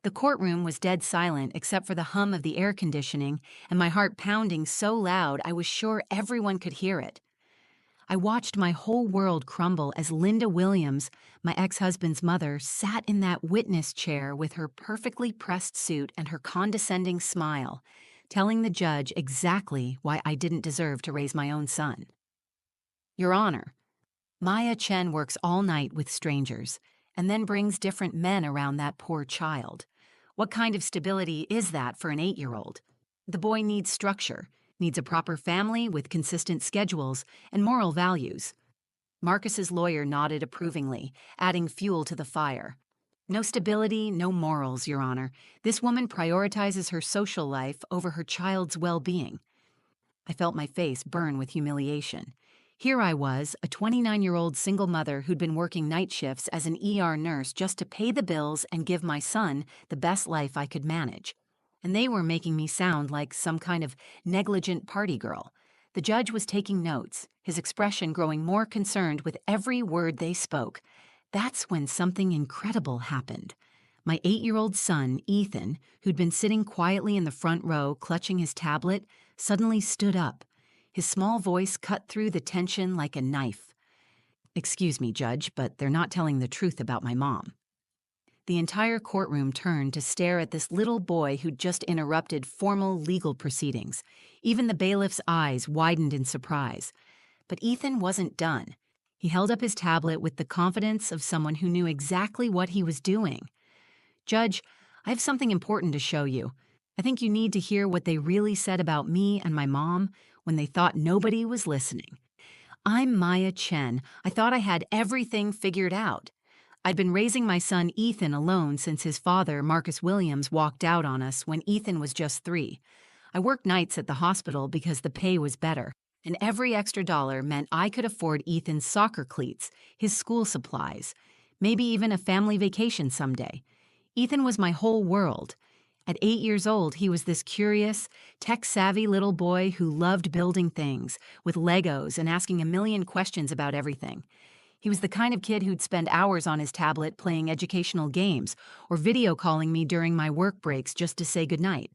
The courtroom was dead silent except for the hum of the air conditioning and my heart pounding so loud I was sure everyone could hear it. I watched my whole world crumble as Linda Williams, my ex-husband's mother, sat in that witness chair with her perfectly pressed suit and her condescending smile, telling the judge exactly why I didn't deserve to raise my own son. Your Honor, Maya Chen works all night with strangers and then brings different men around that poor child. What kind of stability is that for an 8-year-old? The boy needs structure, needs a proper family with consistent schedules and moral values. Marcus's lawyer nodded approvingly, adding fuel to the fire. No stability, no morals, Your Honor. This woman prioritizes her social life over her child's well-being. I felt my face burn with humiliation. Here I was, a 29-year-old single mother who'd been working night shifts as an ER nurse just to pay the bills and give my son the best life I could manage. And they were making me sound like some kind of negligent party girl. The judge was taking notes, his expression growing more concerned with every word they spoke. That's when something incredible happened. My 8-year-old son, Ethan, who'd been sitting quietly in the front row clutching his tablet, suddenly stood up. His small voice cut through the tension like a knife. Excuse me, Judge, but they're not telling the truth about my mom. The entire courtroom turned to stare at this little boy who'd just interrupted formal legal proceedings. Even the bailiff's eyes widened in surprise. But Ethan wasn't done. He held up his tablet with the confidence of someone who knew exactly what he was doing. Judge, I have something important to show you. I think you need to hear what they really said about me and my mom when they thought nobody was listening. I'm Maya Chen. I thought I had everything figured out. I'd been raising my son Ethan alone since his father, Marcus Williams, walked out on us when Ethan was just 3. I worked nights at the hospital because the pay was better, and every extra dollar meant I could afford Ethan's soccer cleats, his school supplies, maybe even a family vacation someday. Ethan was my whole world. At 8 years old, he was this curious, tech-savvy little boy who loved building things with Legos and asking a million questions about everything. He was the kind of kid who'd spend hours on his tablet playing educational games or video calling me during my work breaks just to say goodnight.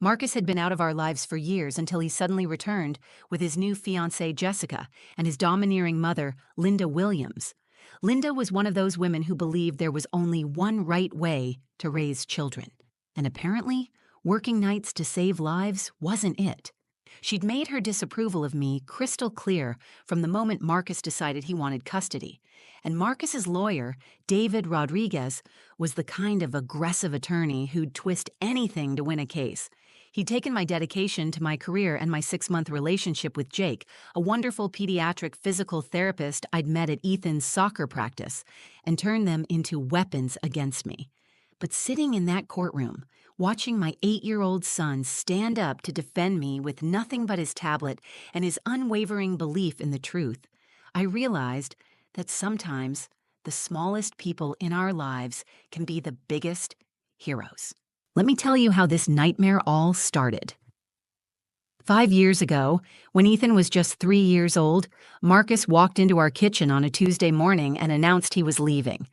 Marcus had been out of our lives for years until he suddenly returned with his new fiancée Jessica and his domineering mother, Linda Williams. Linda was one of those women who believed there was only one right way to raise children. And apparently, working nights to save lives wasn't it. She'd made her disapproval of me crystal clear from the moment Marcus decided he wanted custody. And Marcus's lawyer, David Rodriguez, was the kind of aggressive attorney who'd twist anything to win a case. He'd taken my dedication to my career and my 6-month relationship with Jake, a wonderful pediatric physical therapist I'd met at Ethan's soccer practice, and turned them into weapons against me. But sitting in that courtroom, watching my 8-year-old son stand up to defend me with nothing but his tablet and his unwavering belief in the truth, I realized that sometimes the smallest people in our lives can be the biggest heroes. Let me tell you how this nightmare all started. 5 years ago, when Ethan was just 3 years old, Marcus walked into our kitchen on a Tuesday morning and announced he was leaving.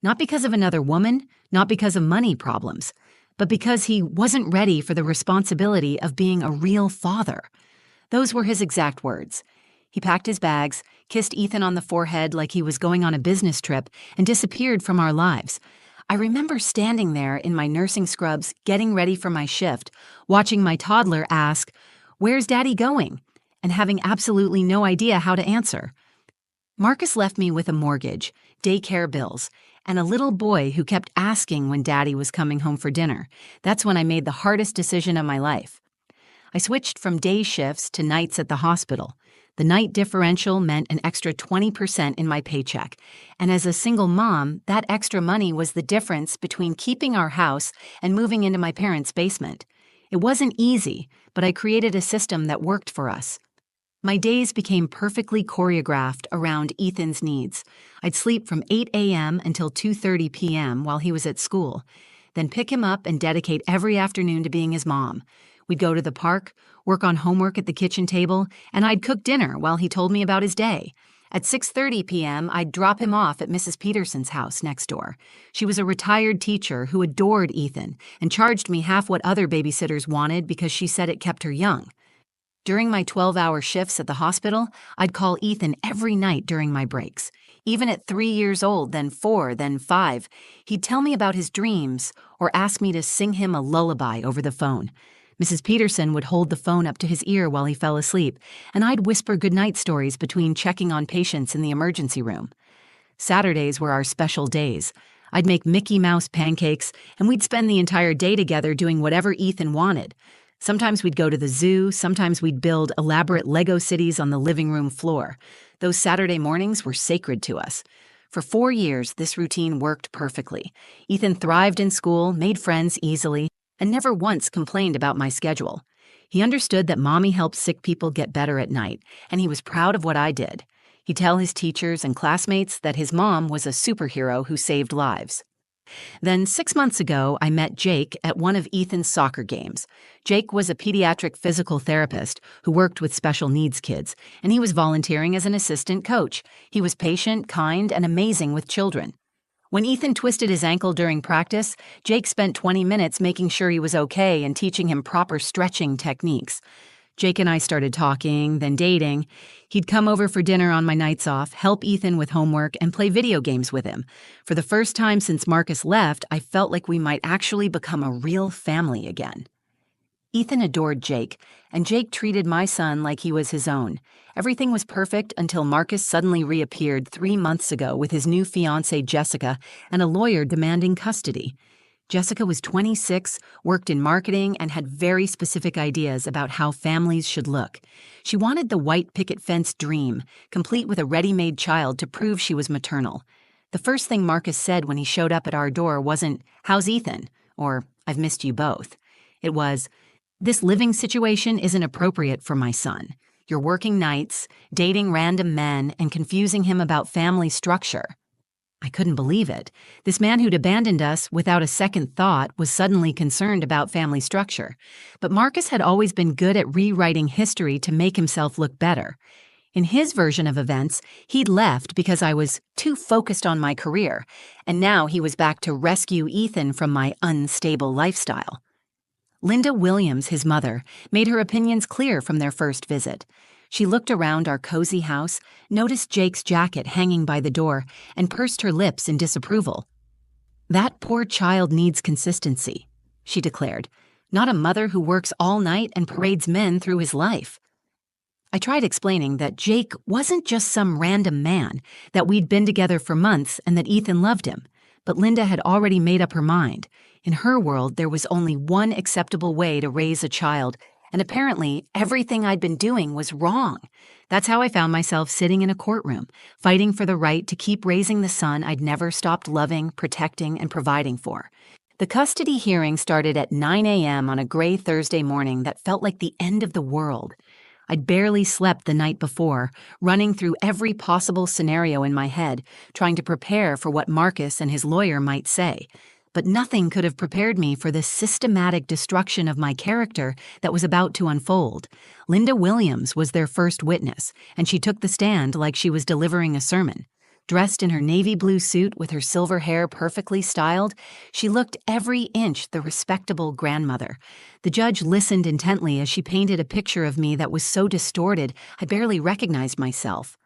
Not because of another woman, not because of money problems, but because he wasn't ready for the responsibility of being a real father. Those were his exact words. He packed his bags, kissed Ethan on the forehead like he was going on a business trip, and disappeared from our lives. I remember standing there in my nursing scrubs, getting ready for my shift, watching my toddler ask, "Where's Daddy going?" and having absolutely no idea how to answer. Marcus left me with a mortgage, daycare bills, and a little boy who kept asking when Daddy was coming home for dinner. That's when I made the hardest decision of my life. I switched from day shifts to nights at the hospital. The night differential meant an extra 20% in my paycheck, and as a single mom, that extra money was the difference between keeping our house and moving into my parents' basement. It wasn't easy, but I created a system that worked for us. My days became perfectly choreographed around Ethan's needs. I'd sleep from 8 a.m. until 2:30 p.m. while he was at school, then pick him up and dedicate every afternoon to being his mom. We'd go to the park, work on homework at the kitchen table, and I'd cook dinner while he told me about his day. At 6:30 p.m., I'd drop him off at Mrs. Peterson's house next door. She was a retired teacher who adored Ethan and charged me half what other babysitters wanted because she said it kept her young. During my 12-hour shifts at the hospital, I'd call Ethan every night during my breaks. Even at 3 years old, then 4, then 5, he'd tell me about his dreams or ask me to sing him a lullaby over the phone. Mrs. Peterson would hold the phone up to his ear while he fell asleep, and I'd whisper goodnight stories between checking on patients in the emergency room. Saturdays were our special days. I'd make Mickey Mouse pancakes, and we'd spend the entire day together doing whatever Ethan wanted. Sometimes we'd go to the zoo, sometimes we'd build elaborate Lego cities on the living room floor. Those Saturday mornings were sacred to us. For 4 years, this routine worked perfectly. Ethan thrived in school, made friends easily, and never once complained about my schedule. He understood that Mommy helped sick people get better at night, and he was proud of what I did. He'd tell his teachers and classmates that his mom was a superhero who saved lives. Then 6 months ago, I met Jake at one of Ethan's soccer games. Jake was a pediatric physical therapist who worked with special needs kids, and he was volunteering as an assistant coach. He was patient, kind, and amazing with children. When Ethan twisted his ankle during practice, Jake spent 20 minutes making sure he was okay and teaching him proper stretching techniques. Jake and I started talking, then dating. He'd come over for dinner on my nights off, help Ethan with homework, and play video games with him. For the first time since Marcus left, I felt like we might actually become a real family again. Ethan adored Jake, and Jake treated my son like he was his own. Everything was perfect until Marcus suddenly reappeared 3 months ago with his new fiancée Jessica and a lawyer demanding custody. Jessica was 26, worked in marketing, and had very specific ideas about how families should look. She wanted the white picket fence dream, complete with a ready-made child to prove she was maternal. The first thing Marcus said when he showed up at our door wasn't, "How's Ethan?" or "I've missed you both." It was, "This living situation isn't appropriate for my son. You're working nights, dating random men, and confusing him about family structure." I couldn't believe it. This man who'd abandoned us without a second thought was suddenly concerned about family structure. But Marcus had always been good at rewriting history to make himself look better. In his version of events, he'd left because I was too focused on my career, and now he was back to rescue Ethan from my unstable lifestyle. Linda Williams, his mother, made her opinions clear from their first visit. She looked around our cozy house, noticed Jake's jacket hanging by the door, and pursed her lips in disapproval. "That poor child needs consistency," she declared, "not a mother who works all night and parades men through his life." I tried explaining that Jake wasn't just some random man, that we'd been together for months and that Ethan loved him, but Linda had already made up her mind. In her world, there was only one acceptable way to raise a child, and apparently everything I'd been doing was wrong. That's how I found myself sitting in a courtroom, fighting for the right to keep raising the son I'd never stopped loving, protecting, and providing for. The custody hearing started at 9 a.m. on a gray Thursday morning that felt like the end of the world. I'd barely slept the night before, running through every possible scenario in my head, trying to prepare for what Marcus and his lawyer might say. But nothing could have prepared me for the systematic destruction of my character that was about to unfold. Linda Williams was their first witness, and she took the stand like she was delivering a sermon. Dressed in her navy blue suit with her silver hair perfectly styled, she looked every inch the respectable grandmother. The judge listened intently as she painted a picture of me that was so distorted I barely recognized myself.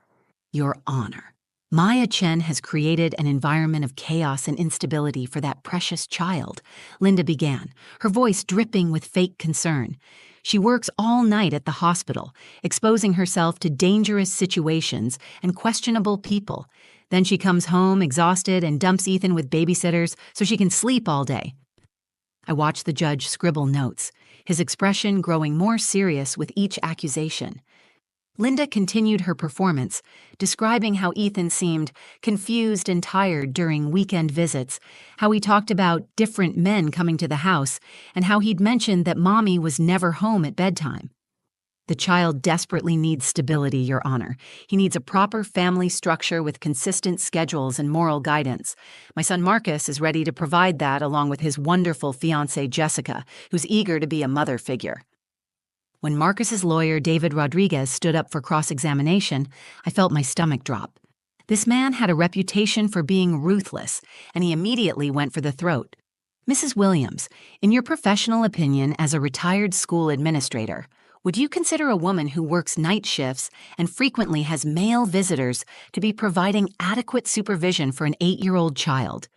"Your Honor, Maya Chen has created an environment of chaos and instability for that precious child," Linda began, her voice dripping with fake concern. "She works all night at the hospital, exposing herself to dangerous situations and questionable people. Then she comes home exhausted and dumps Ethan with babysitters so she can sleep all day." I watched the judge scribble notes, his expression growing more serious with each accusation. Linda continued her performance, describing how Ethan seemed confused and tired during weekend visits, how he talked about different men coming to the house, and how he'd mentioned that Mommy was never home at bedtime. "The child desperately needs stability, Your Honor. He needs a proper family structure with consistent schedules and moral guidance. My son Marcus is ready to provide that along with his wonderful fiancée Jessica, who's eager to be a mother figure." When Marcus's lawyer, David Rodriguez, stood up for cross-examination, I felt my stomach drop. This man had a reputation for being ruthless, and he immediately went for the throat. Mrs. Williams, in your professional opinion as a retired school administrator, would you consider a woman who works night shifts and frequently has male visitors to be providing adequate supervision for an 8-year-old child?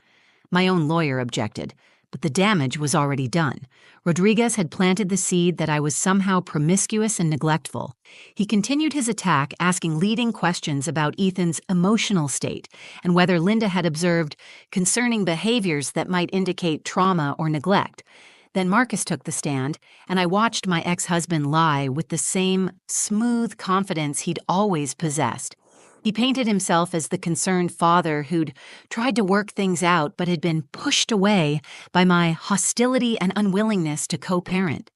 My own lawyer objected, but the damage was already done. Rodriguez had planted the seed that I was somehow promiscuous and neglectful. He continued his attack, asking leading questions about Ethan's emotional state and whether Linda had observed concerning behaviors that might indicate trauma or neglect. Then Marcus took the stand, and I watched my ex-husband lie with the same smooth confidence he'd always possessed. He painted himself as the concerned father who'd tried to work things out but had been pushed away by my hostility and unwillingness to co-parent.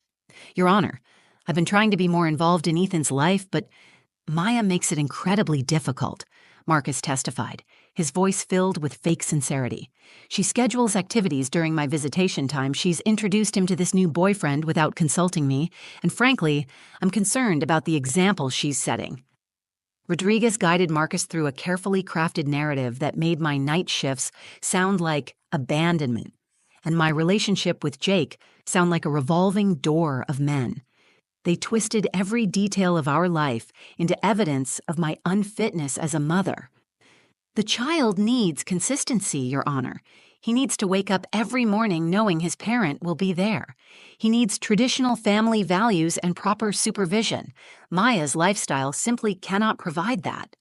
Your Honor, I've been trying to be more involved in Ethan's life, but Maya makes it incredibly difficult, Marcus testified, his voice filled with fake sincerity. She schedules activities during my visitation time. She's introduced him to this new boyfriend without consulting me, and frankly, I'm concerned about the example she's setting. Rodriguez guided Marcus through a carefully crafted narrative that made my night shifts sound like abandonment, and my relationship with Jake sound like a revolving door of men. They twisted every detail of our life into evidence of my unfitness as a mother. The child needs consistency, Your Honor. He needs to wake up every morning knowing his parent will be there. He needs traditional family values and proper supervision. Maya's lifestyle simply cannot provide that.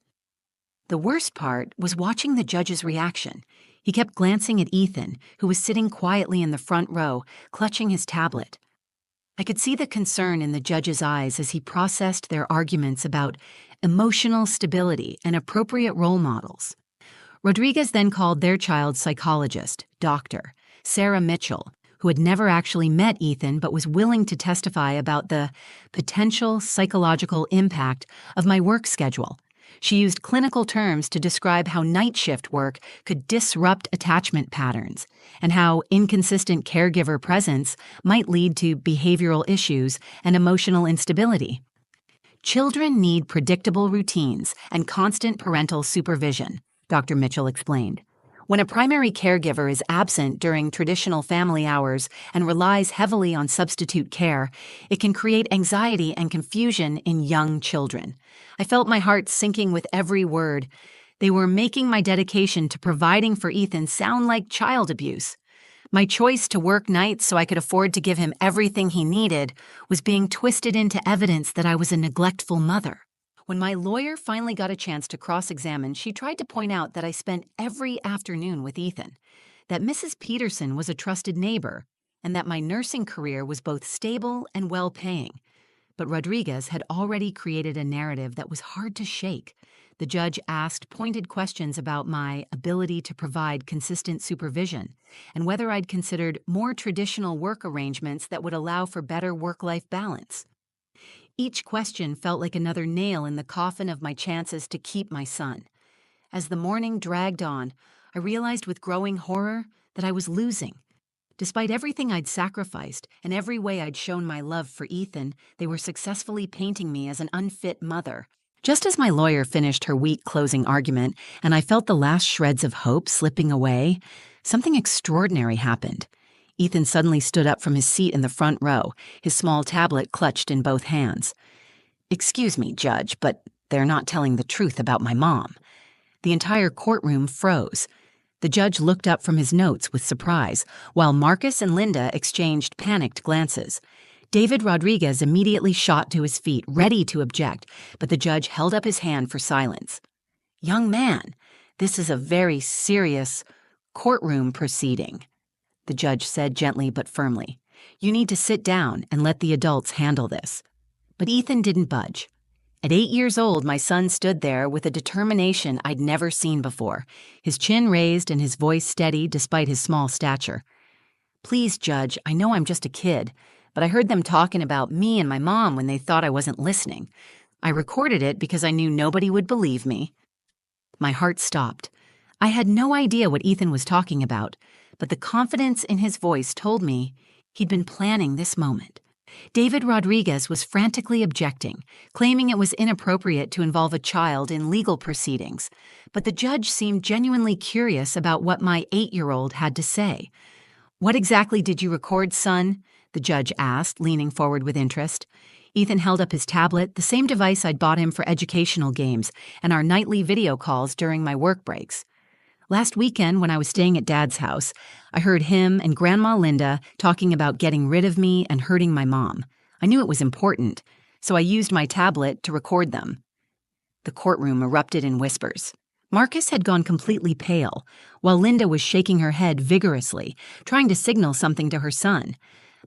The worst part was watching the judge's reaction. He kept glancing at Ethan, who was sitting quietly in the front row, clutching his tablet. I could see the concern in the judge's eyes as he processed their arguments about emotional stability and appropriate role models. Rodriguez then called their child's psychologist, Dr. Sarah Mitchell, who had never actually met Ethan but was willing to testify about the potential psychological impact of my work schedule. She used clinical terms to describe how night shift work could disrupt attachment patterns and how inconsistent caregiver presence might lead to behavioral issues and emotional instability. Children need predictable routines and constant parental supervision, Dr. Mitchell explained. When a primary caregiver is absent during traditional family hours and relies heavily on substitute care, it can create anxiety and confusion in young children. I felt my heart sinking with every word. They were making my dedication to providing for Ethan sound like child abuse. My choice to work nights so I could afford to give him everything he needed was being twisted into evidence that I was a neglectful mother. When my lawyer finally got a chance to cross-examine, she tried to point out that I spent every afternoon with Ethan, that Mrs. Peterson was a trusted neighbor, and that my nursing career was both stable and well-paying. But Rodriguez had already created a narrative that was hard to shake. The judge asked pointed questions about my ability to provide consistent supervision and whether I'd considered more traditional work arrangements that would allow for better work-life balance. Each question felt like another nail in the coffin of my chances to keep my son. As the morning dragged on, I realized with growing horror that I was losing. Despite everything I'd sacrificed and every way I'd shown my love for Ethan, they were successfully painting me as an unfit mother. Just as my lawyer finished her weak closing argument and I felt the last shreds of hope slipping away, something extraordinary happened. Ethan suddenly stood up from his seat in the front row, his small tablet clutched in both hands. "Excuse me, Judge, but they're not telling the truth about my mom." The entire courtroom froze. The judge looked up from his notes with surprise, while Marcus and Linda exchanged panicked glances. David Rodriguez immediately shot to his feet, ready to object, but the judge held up his hand for silence. "Young man, this is a very serious courtroom proceeding," the judge said gently but firmly. "You need to sit down and let the adults handle this." But Ethan didn't budge. At 8 years old, my son stood there with a determination I'd never seen before, his chin raised and his voice steady despite his small stature. "Please, Judge, I know I'm just a kid, but I heard them talking about me and my mom when they thought I wasn't listening. I recorded it because I knew nobody would believe me." My heart stopped. I had no idea what Ethan was talking about, but the confidence in his voice told me he'd been planning this moment. David Rodriguez was frantically objecting, claiming it was inappropriate to involve a child in legal proceedings, but the judge seemed genuinely curious about what my 8-year-old had to say. "What exactly did you record, son?" the judge asked, leaning forward with interest. Ethan held up his tablet, the same device I'd bought him for educational games and our nightly video calls during my work breaks. "Last weekend, when I was staying at Dad's house, I heard him and Grandma Linda talking about getting rid of me and hurting my mom. I knew it was important, so I used my tablet to record them." The courtroom erupted in whispers. Marcus had gone completely pale, while Linda was shaking her head vigorously, trying to signal something to her son.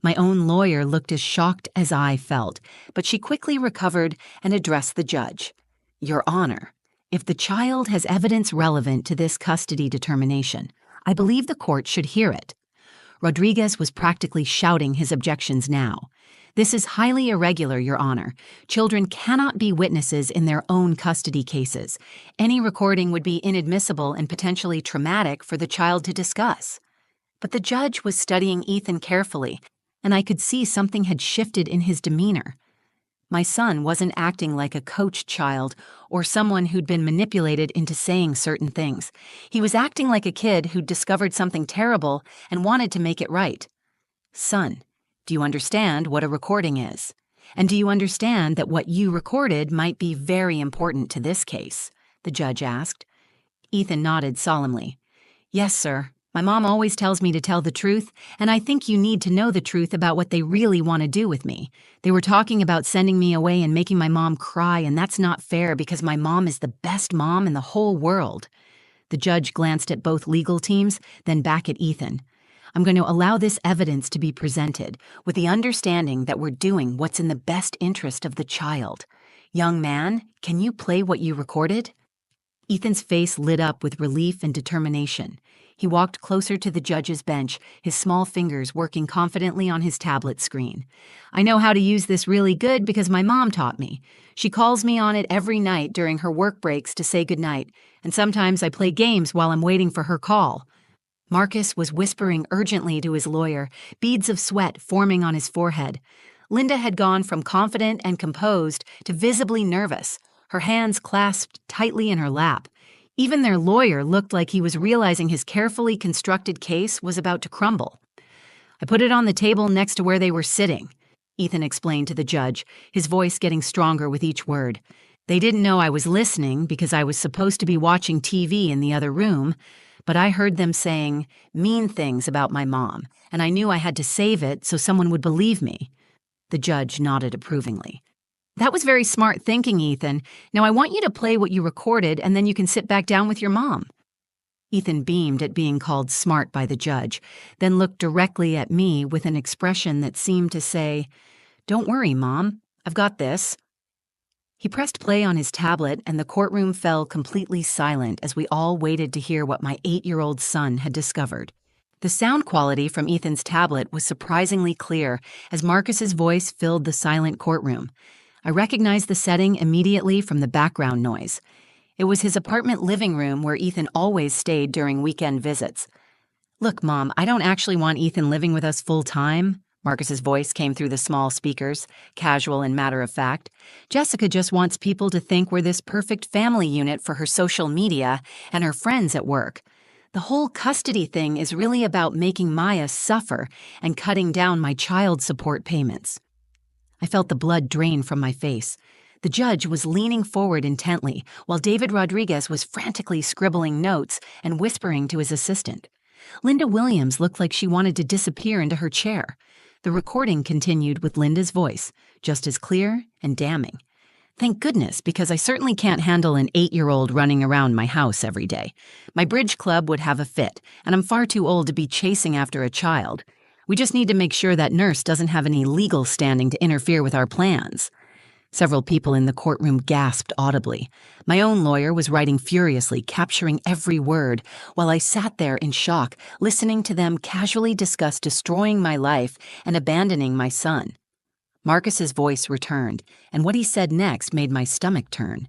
My own lawyer looked as shocked as I felt, but she quickly recovered and addressed the judge. "Your Honor, if the child has evidence relevant to this custody determination, I believe the court should hear it." Rodriguez was practically shouting his objections now. "This is highly irregular, Your Honor. Children cannot be witnesses in their own custody cases. Any recording would be inadmissible and potentially traumatic for the child to discuss." But the judge was studying Ethan carefully, and I could see something had shifted in his demeanor. My son wasn't acting like a coached child or someone who'd been manipulated into saying certain things. He was acting like a kid who'd discovered something terrible and wanted to make it right. "Son, do you understand what a recording is? And do you understand that what you recorded might be very important to this case?" the judge asked. Ethan nodded solemnly. "Yes, sir. My mom always tells me to tell the truth, and I think you need to know the truth about what they really want to do with me. They were talking about sending me away and making my mom cry, and that's not fair because my mom is the best mom in the whole world." The judge glanced at both legal teams, then back at Ethan. "I'm going to allow this evidence to be presented with the understanding that we're doing what's in the best interest of the child. Young man, can you play what you recorded?" Ethan's face lit up with relief and determination. He walked closer to the judge's bench, his small fingers working confidently on his tablet screen. "I know how to use this really good because my mom taught me. She calls me on it every night during her work breaks to say goodnight, and sometimes I play games while I'm waiting for her call." Marcus was whispering urgently to his lawyer, beads of sweat forming on his forehead. Linda had gone from confident and composed to visibly nervous, her hands clasped tightly in her lap. Even their lawyer looked like he was realizing his carefully constructed case was about to crumble. "I put it on the table next to where they were sitting," Ethan explained to the judge, his voice getting stronger with each word. "They didn't know I was listening because I was supposed to be watching TV in the other room, but I heard them saying mean things about my mom, and I knew I had to save it so someone would believe me." The judge nodded approvingly. "That was very smart thinking, Ethan. Now I want you to play what you recorded, and then you can sit back down with your mom." Ethan beamed at being called smart by the judge, then looked directly at me with an expression that seemed to say, "Don't worry, Mom. I've got this." He pressed play on his tablet, and the courtroom fell completely silent as we all waited to hear what my 8-year-old son had discovered. The sound quality from Ethan's tablet was surprisingly clear as Marcus's voice filled the silent courtroom. I recognized the setting immediately from the background noise. It was his apartment living room where Ethan always stayed during weekend visits. "Look, Mom, I don't actually want Ethan living with us full time." Marcus's voice came through the small speakers, casual and matter-of-fact. "Jessica just wants people to think we're this perfect family unit for her social media and her friends at work. The whole custody thing is really about making Maya suffer and cutting down my child support payments." I felt the blood drain from my face. The judge was leaning forward intently, while David Rodriguez was frantically scribbling notes and whispering to his assistant. Linda Williams looked like she wanted to disappear into her chair. The recording continued with Linda's voice, just as clear and damning. "Thank goodness, because I certainly can't handle an 8-year-old running around my house every day. My bridge club would have a fit, and I'm far too old to be chasing after a child. We just need to make sure that nurse doesn't have any legal standing to interfere with our plans." Several people in the courtroom gasped audibly. My own lawyer was writing furiously, capturing every word, while I sat there in shock, listening to them casually discuss destroying my life and abandoning my son. Marcus's voice returned, and what he said next made my stomach turn.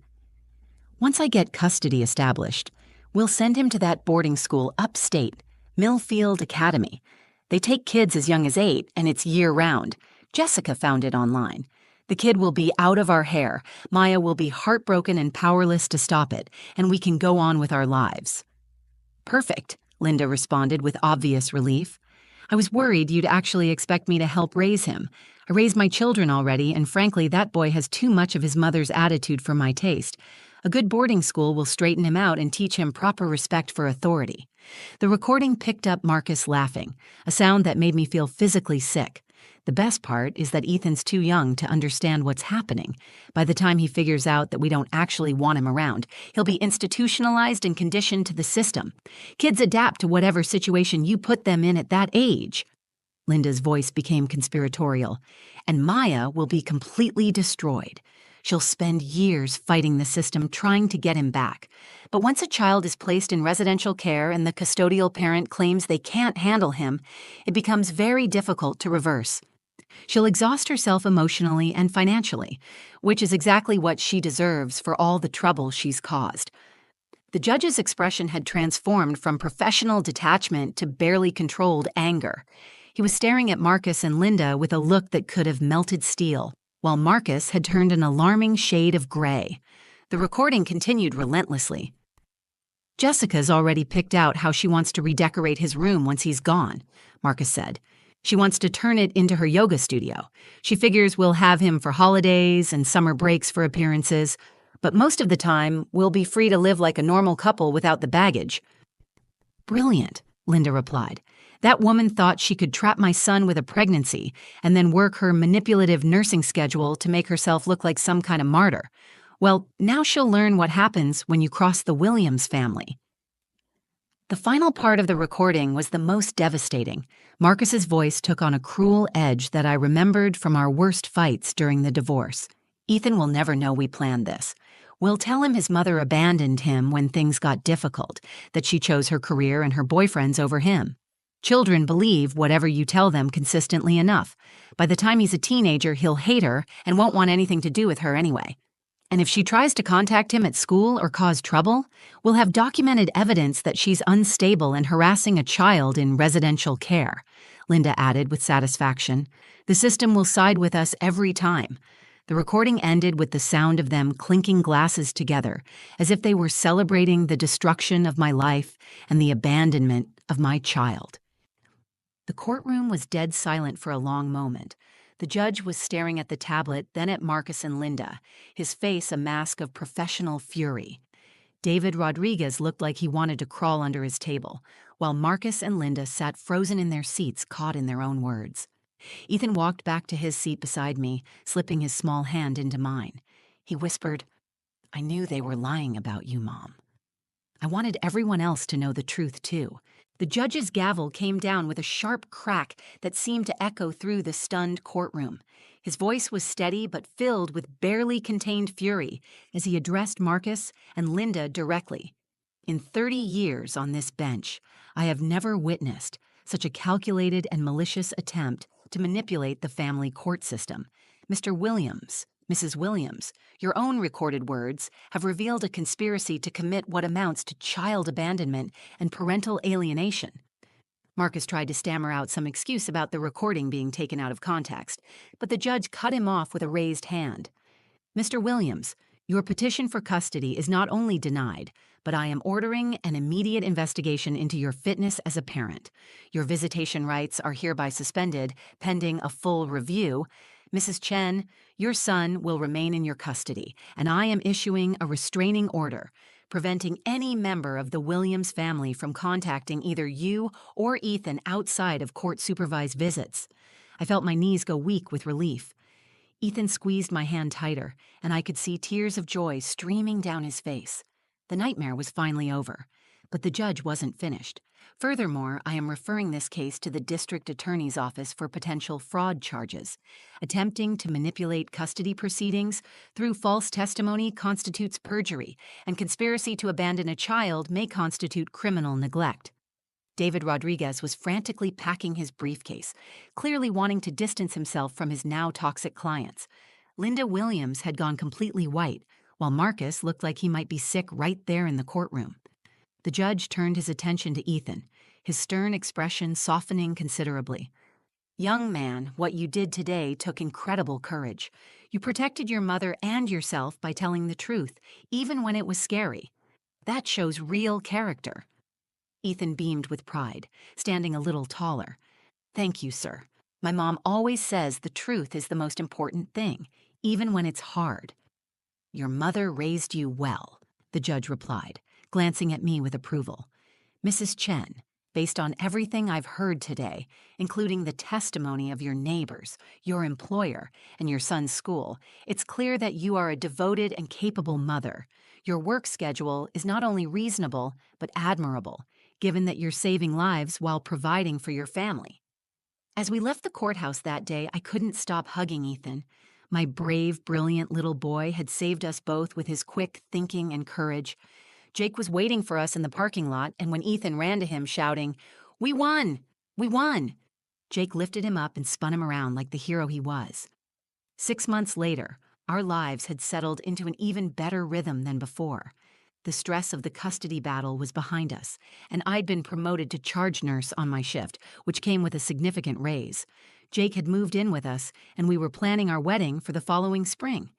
"Once I get custody established, we'll send him to that boarding school upstate, Millfield Academy. They take kids as young as 8, and it's year-round. Jessica found it online. The kid will be out of our hair. Maya will be heartbroken and powerless to stop it, and we can go on with our lives. Perfect, Linda responded with obvious relief. I was worried you'd actually expect me to help raise him. I raised my children already, and frankly, that boy has too much of his mother's attitude for my taste. A good boarding school will straighten him out and teach him proper respect for authority. The recording picked up Marcus laughing, a sound that made me feel physically sick. The best part is that Ethan's too young to understand what's happening. By the time he figures out that we don't actually want him around, he'll be institutionalized and conditioned to the system. Kids adapt to whatever situation you put them in at that age. Linda's voice became conspiratorial. And Maya will be completely destroyed. She'll spend years fighting the system trying to get him back. But once a child is placed in residential care and the custodial parent claims they can't handle him, it becomes very difficult to reverse. She'll exhaust herself emotionally and financially, which is exactly what she deserves for all the trouble she's caused. The judge's expression had transformed from professional detachment to barely controlled anger. He was staring at Marcus and Linda with a look that could have melted steel, while Marcus had turned an alarming shade of gray. The recording continued relentlessly. Jessica's already picked out how she wants to redecorate his room once he's gone, Marcus said. She wants to turn it into her yoga studio. She figures we'll have him for holidays and summer breaks for appearances, but most of the time, we'll be free to live like a normal couple without the baggage. Brilliant, Linda replied. That woman thought she could trap my son with a pregnancy and then work her manipulative nursing schedule to make herself look like some kind of martyr. Well, now she'll learn what happens when you cross the Williams family. The final part of the recording was the most devastating. Marcus's voice took on a cruel edge that I remembered from our worst fights during the divorce. Ethan will never know we planned this. We'll tell him his mother abandoned him when things got difficult, that she chose her career and her boyfriends over him. Children believe whatever you tell them consistently enough. By the time he's a teenager, he'll hate her and won't want anything to do with her anyway. And if she tries to contact him at school or cause trouble, we'll have documented evidence that she's unstable and harassing a child in residential care, Linda added with satisfaction. The system will side with us every time. The recording ended with the sound of them clinking glasses together, as if they were celebrating the destruction of my life and the abandonment of my child. The courtroom was dead silent for a long moment. The judge was staring at the tablet, then at Marcus and Linda, his face a mask of professional fury. David Rodriguez looked like he wanted to crawl under his table, while Marcus and Linda sat frozen in their seats, caught in their own words. Ethan walked back to his seat beside me, slipping his small hand into mine. He whispered, "I knew they were lying about you, Mom." I wanted everyone else to know the truth, too. The judge's gavel came down with a sharp crack that seemed to echo through the stunned courtroom. His voice was steady but filled with barely contained fury as he addressed Marcus and Linda directly. In 30 years on this bench, I have never witnessed such a calculated and malicious attempt to manipulate the family court system. Mr. Williams, Mrs. Williams, your own recorded words have revealed a conspiracy to commit what amounts to child abandonment and parental alienation. Marcus tried to stammer out some excuse about the recording being taken out of context, but the judge cut him off with a raised hand. Mr. Williams, your petition for custody is not only denied, but I am ordering an immediate investigation into your fitness as a parent. Your visitation rights are hereby suspended, pending a full review. Mrs. Chen, your son will remain in your custody, and I am issuing a restraining order, preventing any member of the Williams family from contacting either you or Ethan outside of court-supervised visits. I felt my knees go weak with relief. Ethan squeezed my hand tighter, and I could see tears of joy streaming down his face. The nightmare was finally over, but the judge wasn't finished. Furthermore, I am referring this case to the district attorney's office for potential fraud charges. Attempting to manipulate custody proceedings through false testimony constitutes perjury, and conspiracy to abandon a child may constitute criminal neglect. David Rodriguez was frantically packing his briefcase, clearly wanting to distance himself from his now toxic clients. Linda Williams had gone completely white, while Marcus looked like he might be sick right there in the courtroom. The judge turned his attention to Ethan, his stern expression softening considerably. Young man, what you did today took incredible courage. You protected your mother and yourself by telling the truth, even when it was scary. That shows real character. Ethan beamed with pride, standing a little taller. Thank you, sir. My mom always says the truth is the most important thing, even when it's hard. Your mother raised you well, the judge replied, glancing at me with approval. Mrs. Chen, based on everything I've heard today, including the testimony of your neighbors, your employer, and your son's school, it's clear that you are a devoted and capable mother. Your work schedule is not only reasonable, but admirable, given that you're saving lives while providing for your family. As we left the courthouse that day, I couldn't stop hugging Ethan. My brave, brilliant little boy had saved us both with his quick thinking and courage. Jake was waiting for us in the parking lot, and when Ethan ran to him shouting, "We won! We won!" Jake lifted him up and spun him around like the hero he was. 6 months later, our lives had settled into an even better rhythm than before. The stress of the custody battle was behind us, and I'd been promoted to charge nurse on my shift, which came with a significant raise. Jake had moved in with us, and we were planning our wedding for the following spring.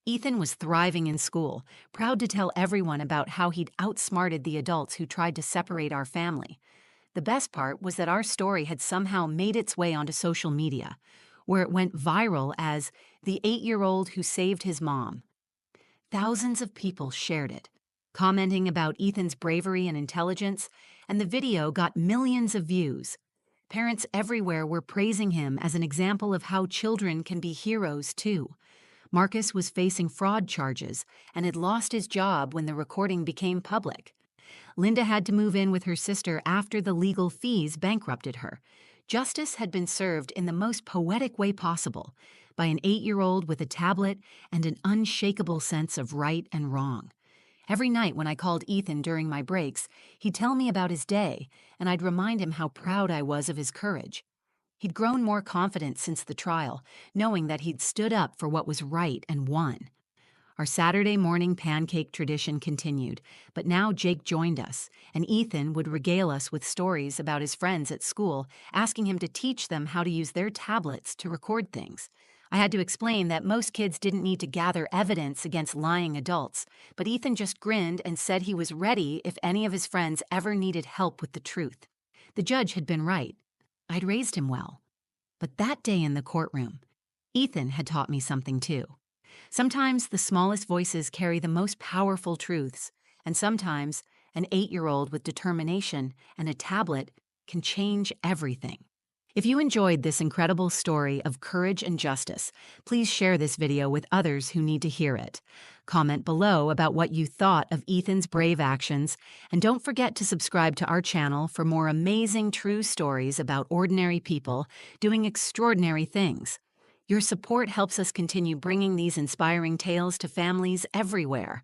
Ethan was thriving in school, proud to tell everyone about how he'd outsmarted the adults who tried to separate our family. The best part was that our story had somehow made its way onto social media, where it went viral as the 8-year-old who saved his mom. Thousands of people shared it, commenting about Ethan's bravery and intelligence, and the video got millions of views. Parents everywhere were praising him as an example of how children can be heroes too. Marcus was facing fraud charges and had lost his job when the recording became public. Linda had to move in with her sister after the legal fees bankrupted her. Justice had been served in the most poetic way possible, by an 8-year-old with a tablet and an unshakable sense of right and wrong. Every night when I called Ethan during my breaks, he'd tell me about his day, and I'd remind him how proud I was of his courage. He'd grown more confident since the trial, knowing that he'd stood up for what was right and won. Our Saturday morning pancake tradition continued, but now Jake joined us, and Ethan would regale us with stories about his friends at school, asking him to teach them how to use their tablets to record things. I had to explain that most kids didn't need to gather evidence against lying adults, but Ethan just grinned and said he was ready if any of his friends ever needed help with the truth. The judge had been right. I'd raised him well. But that day in the courtroom, Ethan had taught me something too. Sometimes the smallest voices carry the most powerful truths, and sometimes an 8-year-old with determination and a tablet can change everything. If you enjoyed this incredible story of courage and justice, please share this video with others who need to hear it. Comment below about what you thought of Ethan's brave actions, and don't forget to subscribe to our channel for more amazing true stories about ordinary people doing extraordinary things. Your support helps us continue bringing these inspiring tales to families everywhere.